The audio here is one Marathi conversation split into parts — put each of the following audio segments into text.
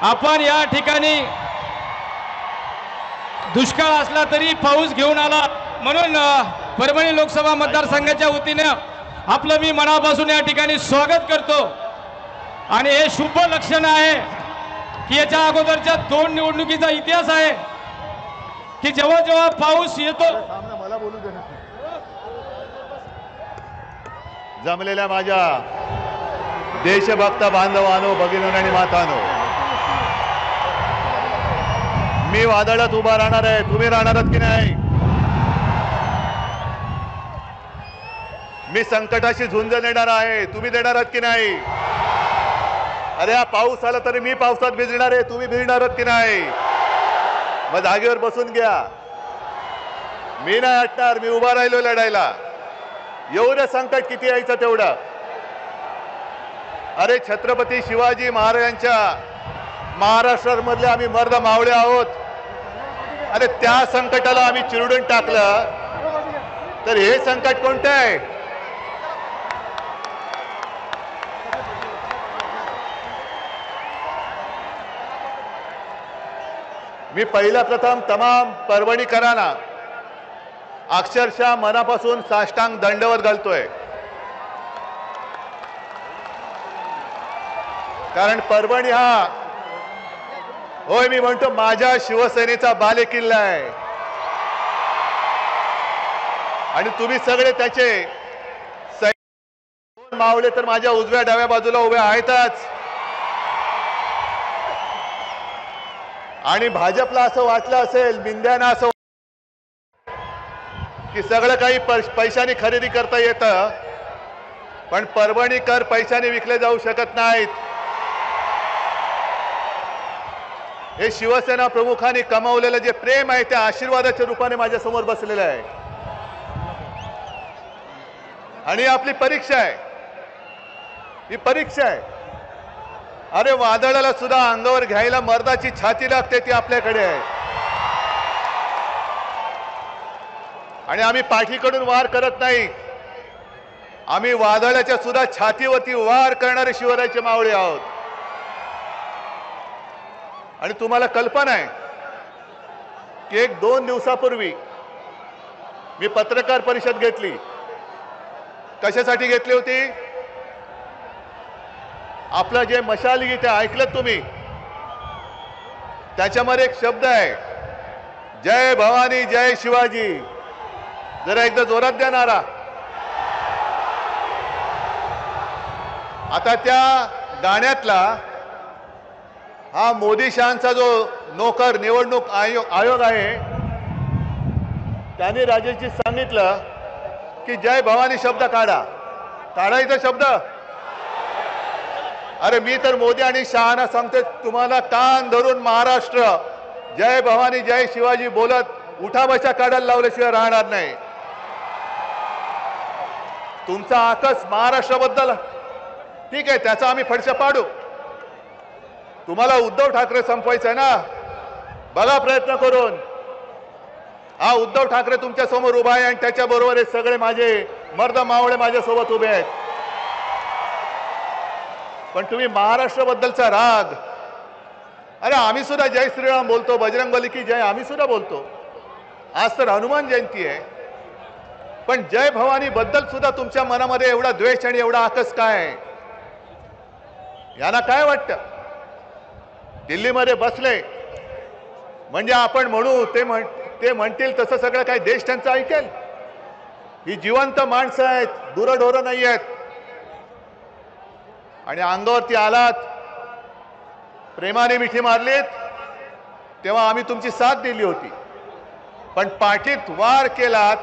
आपण या ठिकाणी दुष्काळ असला तरी पाऊस घेऊन आला म्हणून परभणी लोकसभा मतदारसंघाच्या वतीने आपलं मी मनापासून या ठिकाणी स्वागत करतो। आणि हे शुभ लक्षण आहे की याच्या अगोदरच्या 2 निवडणुकीचा इतिहास आहे की जेव्हा जेव्हा पाऊस येतो मला बोलू दे ना। जमलेल्या माझ्या देशभक्त बांधवांनो, भगिनींनो आणि मातांनो, मी वादळात उभा राहणार आहे, तुम्ही राहणार आहात की नाही? मी संकटाशी झुंज देणार आहे, तुम्ही देणार आहात की नाही? अरे हा पाऊस आला तरी मी पावसात भिजणार आहे, तुम्ही भिजणार आहात की नाही? मग जागेवर बसून घ्या, मी नाही हटणार, मी उभा राहिलो लढायला। एवढं संकट किती यायचं तेवढं। अरे छत्रपती शिवाजी महाराजांच्या महाराष्ट्रामधले आम्ही मर्द मावळे आहोत। अरे त्या संकटाला आम्ही चिरडून टाकलं तर हे संकट कोणतं आहे? मी पहिला प्रथम तमाम परभणीकरांना अक्षरशः मनापासून साष्टांग दंडवत घालतोय, कारण परभणी हा, होय मी म्हणतो, माझ्या शिवसेनेचा बालेकिल्ला आहे आणि तुम्ही सगळे त्याचे मावळे तर माझ्या उजव्या डाव्या बाजूला उभे आहेतच। आणि भाजपला असं वाटलं असेल, मिंद्याना असं की सगळं काही पैशाने खरेदी करता येतं, पण परभणीकर पैशाने विकले जाऊ शकत नाहीत। हे शिवसेना प्रमुखांनी कमावलेलं जे प्रेम आहे त्या आशीर्वादाच्या रूपाने माझ्या समोर बसलेलं आहे। आणि आपली परीक्षा आहे, ही परीक्षा आहे। अरे वादळाला सुद्धा अंगावर घ्यायला मर्दाची छाती लागते, ती आपल्याकडे आहे। आणि आम्ही पाठीकडून वार करत नाही, आम्ही वादळाच्या सुद्धा छातीवरती वार करणारे शिवरायाचे मावळे आहोत। आणि तुम्हाला कल्पना आहे की 1-2 दिवसापूर्वी मी पत्रकार परिषद घेतली। कशासाठी घेतली होती? आपलं जे मशाल गीत आहे ऐकलं तुम्ही, त्याच्यामध्ये एक शब्द आहे, जय भवानी जय शिवाजी। जरा एकदा जोरात द्या नारा। आता त्या गाण्यातला हा मोदी शहांचा जो नोकर निवडणूक आयोग आहे त्याने राजेशजी सांगितलं की जय भवानी शब्द काढायचा शब्द। अरे मी तर मोदी आणि शहांना सांगते, तुम्हाला कान धरून महाराष्ट्र जय भवानी जय शिवाजी बोलत उठा बशा काढायला लावल्याशिवाय राहणार नाही। तुमचा आकस महाराष्ट्राबद्दल ठीक आहे, त्याचा आम्ही फडशा पाडू। तुम्हाला उद्धव ठाकरे संपवायचं आहे ना, बघा प्रयत्न करून। हा उद्धव ठाकरे तुमच्या समोर उभा आहे आणि त्याच्या बरोबर हे सगळे माझे मर्द मावळे माझ्या सोबत उभे आहेत। पण तुम्ही महाराष्ट्राबद्दलचा राग, अरे आम्ही सुद्धा जय श्रीराम बोलतो, बजरंगबली की जय आम्ही सुद्धा बोलतो। आज तर हनुमान जयंती आहे, पण जय भवानी बद्दल सुद्धा तुमच्या मनामध्ये एवढा द्वेष आणि एवढा आकस काय आहे? यांना काय वाटतं? दिल्लीमध्ये बसले म्हणजे आपण म्हणू, ते म्हणतील तसं सगळं काही देश त्यांचं ऐकेल? ही जिवंत माणसं आहेत, गुरढोरं नाही आहेत। आणि अंगावरती आलात, प्रेमाने मिठी मारलीत, तेव्हा आम्ही तुमची साथ दिली होती। पण पाठीत वार केलात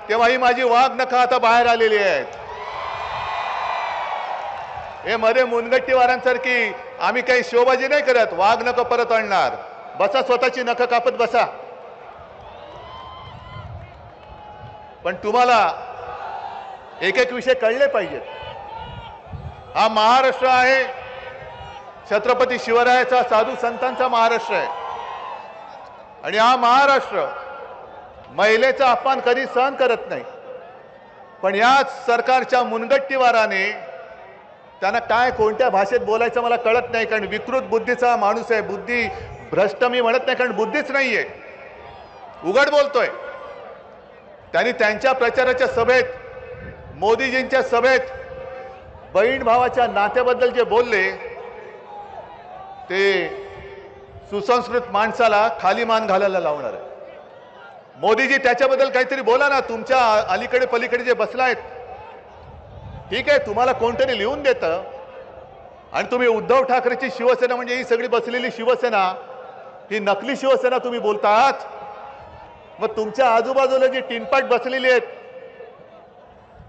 तेव्हा ही माझी वाघ नखं आता बाहेर आलेली आहेत। हे मध्ये मुनगट्टीवारांसारखी आम्ही काही शोबाजी नाही करत, वाघ नखं परत आणणार। बसा, स्वतःची नखं कापत बसा। पण तुम्हाला एक एक विषय कळले पाहिजेत। हा महाराष्ट्र आहे छत्रपती शिवरायाचा, साधू संतांचा महाराष्ट्र आहे। आणि हा महाराष्ट्र महिलेचा अपमान कधी सहन करत नाही। पण याच सरकारच्या मुनगट्टीवाराने त्यांना काय कोणत्या भाषेत बोलायचं मला कळत नाही, कारण विकृत बुद्धीचा माणूस आहे. बुद्धी भ्रष्ट मी म्हणत नाही, कारण बुद्धीच नाहीये, उघड बोलतोय. त्यांनी त्यांच्या प्रचाराच्या सभेत, मोदीजींच्या सभेत बहीण भावाच्या नात्याबद्दल जे बोलले ते सुसंस्कृत माणसाला खाली मान घालायला लावणार आहे. मोदीजी त्याच्याबद्दल काहीतरी बोला ना. तुमच्या अलीकडे पलीकडे जे बसलायत, ठीक आहे, तुम्हाला कोणतरी लिहून देतं आणि तुम्ही उद्धव ठाकरेची शिवसेना म्हणजे ही सगळी बसलेली शिवसेना ही नकली शिवसेना तुम्ही बोलतात. मग तुमच्या आजूबाजूला जी टिनपाट बसलेली आहेत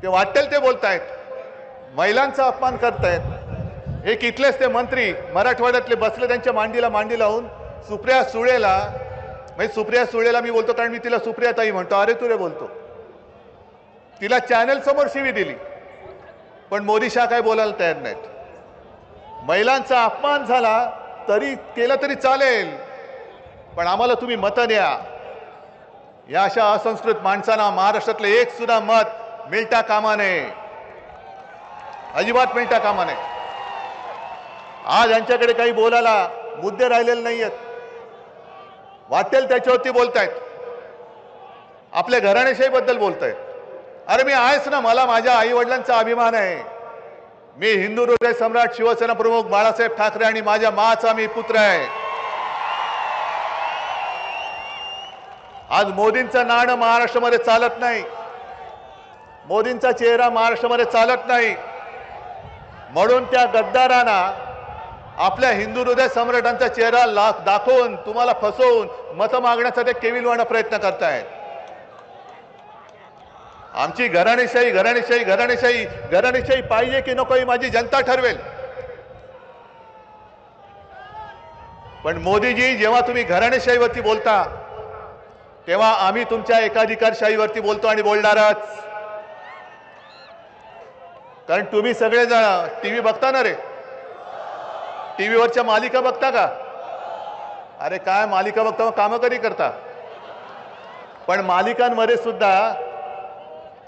ते वाटेल ते बोलतायत, महिलांचा अपमान करतायत. एक इथलेच ते मंत्री मराठवाड्यातले बसले, त्यांच्या मांडीला मांडी लावून सुप्रिया सुळेला, म्हणजे सुप्रिया सुळेला मी बोलतो कारण मी तिला सुप्रिया ताई म्हणतो, अरे तुरे बोलतो, तिला चॅनल समोर शिवी दिली, पण मोदी शाह काय बोलायला तयार नाहीत. महिलांचा अपमान झाला तरी केला तरी चालेल, पण आम्हाला तुम्ही मतं द्या. या अशा असंस्कृत माणसांना महाराष्ट्रातलं एक सुद्धा मत मिळता कामा नये, अजिबात मिळता कामा नये. आज यांच्याकडे काही बोलायला मुद्दे राहिलेले नाहीयेत, वाटेल त्याच्यावरती बोलतायत, आपल्या घराणेशाहीबद्दल बोलतायत. अरे मी आहेच ना, मला माझ्या आई वडिलांचा अभिमान आहे. मी हिंदू हृदय सम्राट शिवसेना प्रमुख बाळासाहेब ठाकरे आणि माझ्या माचा मी पुत्र आहे. आज मोदींचं नाणं महाराष्ट्रामध्ये चालत नाही, मोदींचा चेहरा महाराष्ट्रामध्ये चालत नाही, म्हणून त्या गद्दारांना आपल्या हिंदू हृदय सम्राटांचा चेहरा दाखवून तुम्हाला फसवून मतं मागण्याचा ते केविलवाणा प्रयत्न करतायत. आमची घराणेशाही घराणेशाही घराणेशाही घराणेशाही पाहिजे की नको ही माझी जनता ठरवेल. पण मोदीजी, जेव्हा तुम्ही घराणेशाहीवरती बोलता तेव्हा आम्ही तुमच्या एकाधिकारशाहीवरती बोलतो आणि बोलणारच. कारण तुम्ही सगळेजण टीव्ही बघता ना रे, टीव्हीवरच्या मालिका बघता का? अरे काय मालिका बघता, मग कामं कधी करता? पण मालिकांमध्ये सुद्धा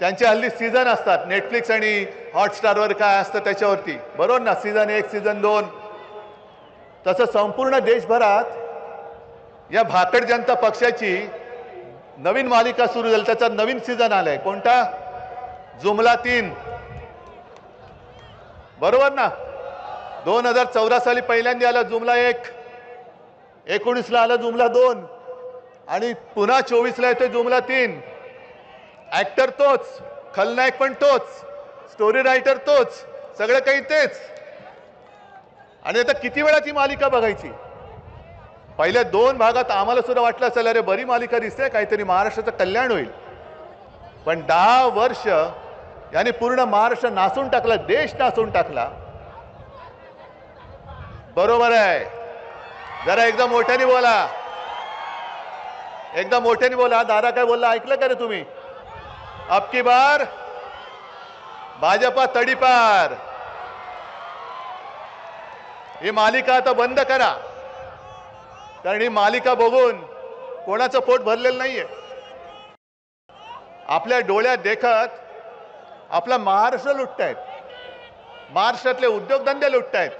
त्यांचे हल्ली सीझन असतात, नेटफ्लिक्स आणि हॉटस्टारवर काय असतं त्याच्यावरती, बरोबर ना, सीझन 1 सीझन 2. तसं संपूर्ण देशभरात या भाकड जनता पक्षाची नवीन मालिका सुरू झाली, त्याचा नवीन सीझन आलाय. कोणता? जुमला 3, बरोबर ना. 2014 साली पहिल्यांदा आला जुमला 1, 19ला आला जुमला 2 आणि पुन्हा 24ला येतोय जुमला 3. ऍक्टर तोच, खलनायक पण तोच, स्टोरी रायटर तोच, सगळं काही तेच. आणि आता किती वेळा ती मालिका बघायची? पहिल्या 2 भागात आम्हाला सुद्धा वाटलं असेल अरे बरी मालिका दिसते, काहीतरी महाराष्ट्राचं कल्याण होईल. पण 10 वर्ष याने पूर्ण महाराष्ट्र नासून टाकला, देश नासून टाकला. बरोबर आहे, जरा एकदम मोठ्याने बोला, एकदम मोठ्याने बोला. दादा काय बोलला ऐकलं का रे तुम्ही? अब की बार भाजपा तडीपार. ही मालिका आता बंद करा, कारण ही मालिका बघून कोणाचं पोट भरलेलं नाहीये. आपल्या डोळ्यात देखत आपला महाराष्ट्र लुटतायत, महाराष्ट्रातले उद्योगधंदे लुटतायत.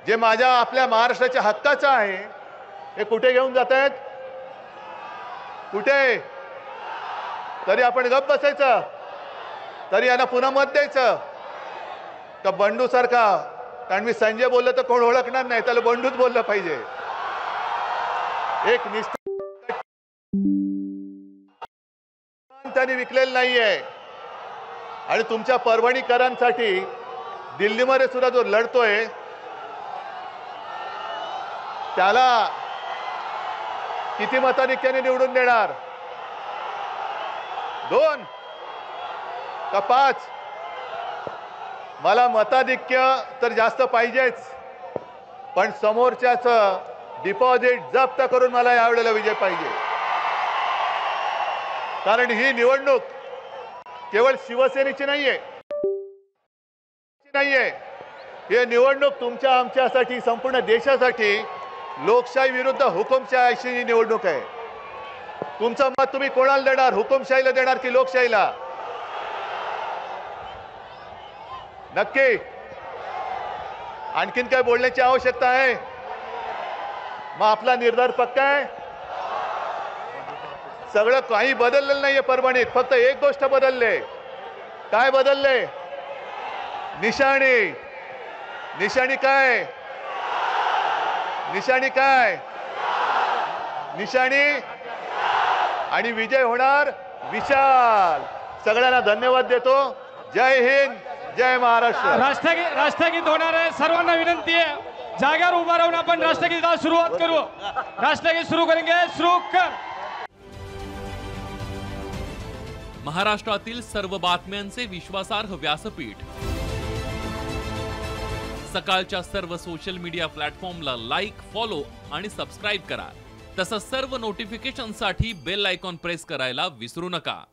जे माझ्या आपल्या महाराष्ट्राच्या हक्काचं आहे हे कुठे घेऊन जात आहेत? कुठे? तरी आपण गप्प बसायचं, तरी यांना पुन्हा मत द्यायचं का बंडू सारखा? कारण मी संजय बोललो तर कोण ओळखणार नाही, त्याला बंडूच बोललं पाहिजे. एक त्यांनी विकलेलं नाहीये. आणि तुमच्या परभणीकरांसाठी दिल्लीमध्ये सुद्धा जो लढतोय त्याला किती मताधिक्याने निवडून देणार? 2 का 5? मला मताधिक्य तर जास्त पाहिजेच, पण समोरच्याचं डिपॉझिट जप्त करून मला यावेळेला विजय पाहिजे. कारण ही निवडणूक केवळ शिवसेनेची नाहीये, ही निवडणूक तुमच्या आमच्यासाठी, संपूर्ण देशासाठी लोकशाही विरुद्ध हुकुमशाहीची निवडणूक आहे. तुमचं मत तुम्ही कोणाला देणार? हुकुमशाहीला देणार की लोकशाहीला? नक्की आणखीन काय बोलण्याची आवश्यकता आहे? मग आपला निर्धार पक्का आहे. सगळं काही बदललेलं नाहीये परभणीत. फक्त एक गोष्ट बदलले. काय बदलले? निशाणी. निशाणी काय? निशाणी काय? निशाणी. आणि विजय होणार विशाल. सगळ्यांना धन्यवाद देतो. जय हिंद, जय महाराष्ट्र. राष्ट्रगीत होणार आहे. सर्वांना विनंती आहे जागेवर उभा राहून आपण राष्ट्रगीताला सुरुवात करू. राष्ट्रगीत सुरू करेंगे. सुरू कर. महाराष्ट्रातील सर्व बातम्यांचे विश्वासार्ह व्यासपीठ. सकाळच्या सर्व सोशल मीडिया प्लॅटफॉर्मला लाईक, फॉलो आणि सबस्क्राईब करा. तसंच सर्व नोटिफिकेशनसाठी बेल आयकॉन प्रेस करायला विसरू नका.